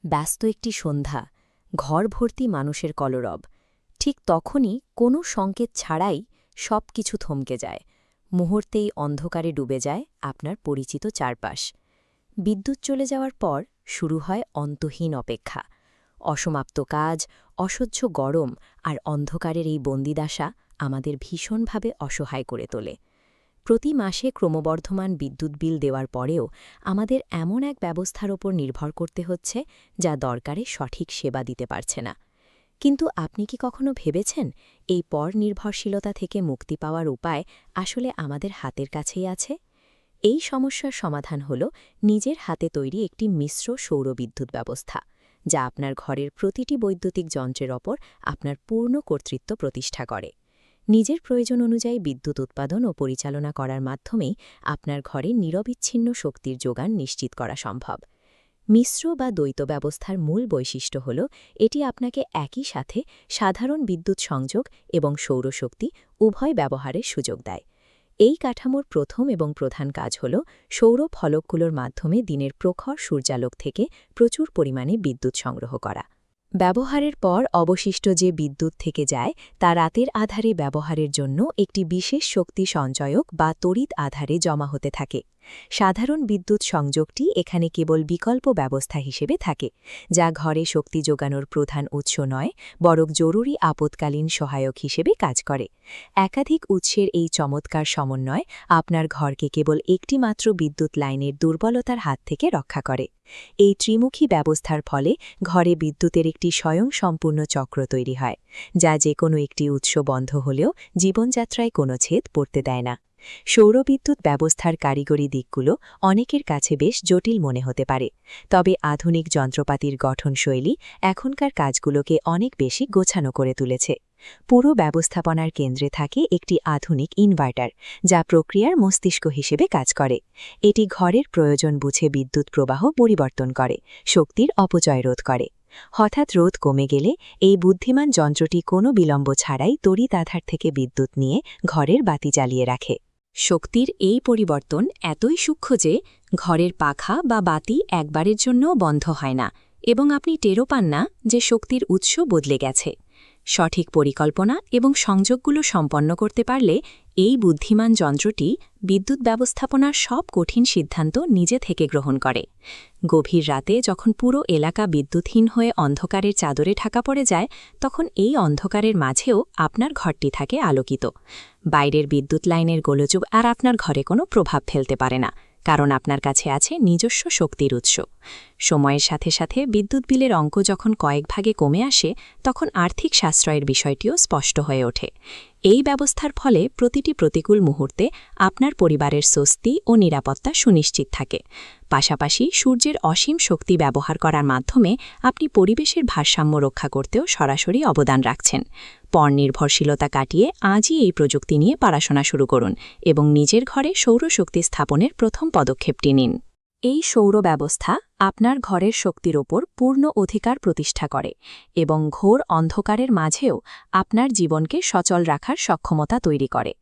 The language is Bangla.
ব্যস্ত একটি সন্ধ্যা, ঘর ভর্তি মানুষের কলরব। ঠিক তখনই কোনো সংকেত ছাড়াই সবকিছু থমকে যায়। মুহূর্তেই অন্ধকারে ডুবে যায় আপনার পরিচিত চারপাশ। বিদ্যুৎ চলে যাওয়ার পর শুরু হয় অন্তহীন অপেক্ষা। অসমাপ্ত কাজ, অসহ্য গরম আর অন্ধকারের এই বন্দিদশা আমাদের ভীষণভাবে অসহায় করে তোলে। প্রতি মাসে ক্রমবর্ধমান বিদ্যুৎ বিল দেওয়ার পরেও আমাদের এমন এক ব্যবস্থার ওপর নির্ভর করতে হচ্ছে যা দরকারে সঠিক সেবা দিতে পারছে না। কিন্তু আপনি কি কখনো ভেবেছেন এই পরনির্ভরশীলতা থেকে মুক্তি পাওয়ার উপায় আসলে আমাদের হাতের কাছেই আছে? এই সমস্যার সমাধান হল নিজের হাতে তৈরি একটি মিশ্র সৌরবিদ্যুৎ ব্যবস্থা, যা আপনার ঘরের প্রতিটি বৈদ্যুতিক যন্ত্রের ওপর আপনার পূর্ণ কর্তৃত্ব প্রতিষ্ঠা করে। নিজের প্রয়োজন অনুযায়ী বিদ্যুৎ উৎপাদন ও পরিচালনা করার মাধ্যমেই আপনার ঘরে নিরবিচ্ছিন্ন শক্তির যোগান নিশ্চিত করা সম্ভব। মিশ্র বা দ্বৈত ব্যবস্থার মূল বৈশিষ্ট্য হল এটি আপনাকে একই সাথে সাধারণ বিদ্যুৎ সংযোগ এবং সৌরশক্তি উভয় ব্যবহারের সুযোগ দেয়। এই কাঠামোর প্রথম এবং প্রধান কাজ হল সৌর ফলকগুলোর মাধ্যমে দিনের প্রখর সূর্যালোক থেকে প্রচুর পরিমাণে বিদ্যুৎ সংগ্রহ করা। ব্যবহারের পর অবশিষ্ট যে বিদ্যুৎ থেকে যায় তা রাতের আধারে ব্যবহারের জন্য একটি বিশেষ শক্তি সঞ্চয়ক বা তড়িৎ আধারে জমা হতে থাকে। সাধারণ বিদ্যুৎ সংযোগটি এখানে কেবল বিকল্প ব্যবস্থা হিসেবে থাকে, যা ঘরে শক্তি যোগানোর প্রধান উৎস নয়, বরং জরুরি আপৎকালীন সহায়ক হিসেবে কাজ করে। একাধিক উৎসের এই চমৎকার সমন্বয় আপনার ঘরকে কেবল একটি মাত্র বিদ্যুৎ লাইনের দুর্বলতার হাত থেকে রক্ষা করে। এই ত্রিমুখী ব্যবস্থার ফলে ঘরে বিদ্যুতের একটি স্বয়ংসম্পূর্ণ চক্র তৈরি হয়, যা যে কোনো একটি উৎস বন্ধ হলেও জীবনযাত্রায় কোনো ছেদ পড়তে দেয় না। সৌরবিদ্যুৎ ব্যবস্থার কারিগরি দিকগুলো অনেকের কাছে বেশ জটিল মনে হতে পারে, তবে আধুনিক যন্ত্রপাতির গঠনশৈলী এখনকার কাজগুলোকে অনেক বেশি গোছানো করে তুলেছে। পুরো ব্যবস্থাপনার কেন্দ্রে থাকে একটি আধুনিক ইনভার্টার, যা প্রক্রিয়ার মস্তিষ্ক হিসেবে কাজ করে। এটি ঘরের প্রয়োজন বুঝে বিদ্যুৎ প্রবাহ পরিবর্তন করে, শক্তির অপচয় রোধ করে। হঠাৎ রোধ কমে গেলে এই বুদ্ধিমান যন্ত্রটি কোনো বিলম্ব ছাড়াই তড়িৎ আধার থেকে বিদ্যুৎ নিয়ে ঘরের বাতি জ্বালিয়ে রাখে। শক্তির এই পরিবর্তন এতই সূক্ষ্ম যে ঘরের পাখা বা বাতি একবারের জন্যও বন্ধ হয় না, এবং আপনি টেরও পান না যে শক্তির উৎস বদলে গেছে। সঠিক পরিকল্পনা এবং সংযোগগুলো সম্পন্ন করতে পারলে এই বুদ্ধিমান যন্ত্রটি বিদ্যুৎ ব্যবস্থাপনার সব কঠিন সিদ্ধান্ত নিজে থেকে গ্রহণ করে। গভীর রাতে যখন পুরো এলাকা বিদ্যুৎহীন হয়ে অন্ধকারের চাদরে ঢাকা পড়ে যায়, তখন এই অন্ধকারের মাঝেও আপনার ঘরটি থাকে আলোকিত। বাইরের বিদ্যুৎ লাইনের গোলযোগ আর আপনার ঘরে কোনো প্রভাব ফেলতে পারে না, কারণ আপনার কাছে আছে নিজস্ব শক্তির উৎস। সময়ের সাথে সাথে বিদ্যুৎ বিলের অঙ্ক যখন কয়েক ভাগে কমে আসে, তখন আর্থিক সাশ্রয়ের বিষয়টিও স্পষ্ট হয়ে ওঠে। এই ব্যবস্থার ফলে প্রতিটি প্রতিকূল মুহূর্তে আপনার পরিবারের স্বস্তি ও নিরাপত্তা সুনিশ্চিত থাকে। পাশাপাশি সূর্যের অসীম শক্তি ব্যবহার করার মাধ্যমে আপনি পরিবেশের ভারসাম্য রক্ষা করতেও সরাসরি অবদান রাখছেন। পরনির্ভরশীলতা কাটিয়ে আজই এই প্রযুক্তি নিয়ে পড়াশোনা শুরু করুন এবং নিজের ঘরে সৌরশক্তি স্থাপনের প্রথম পদক্ষেপটি নিন। এই সৌর ব্যবস্থা আপনার ঘরের শক্তির ওপর পূর্ণ অধিকার প্রতিষ্ঠা করে এবং ঘোর অন্ধকারের মাঝেও আপনার জীবনকে সচল রাখার সক্ষমতা তৈরি করে।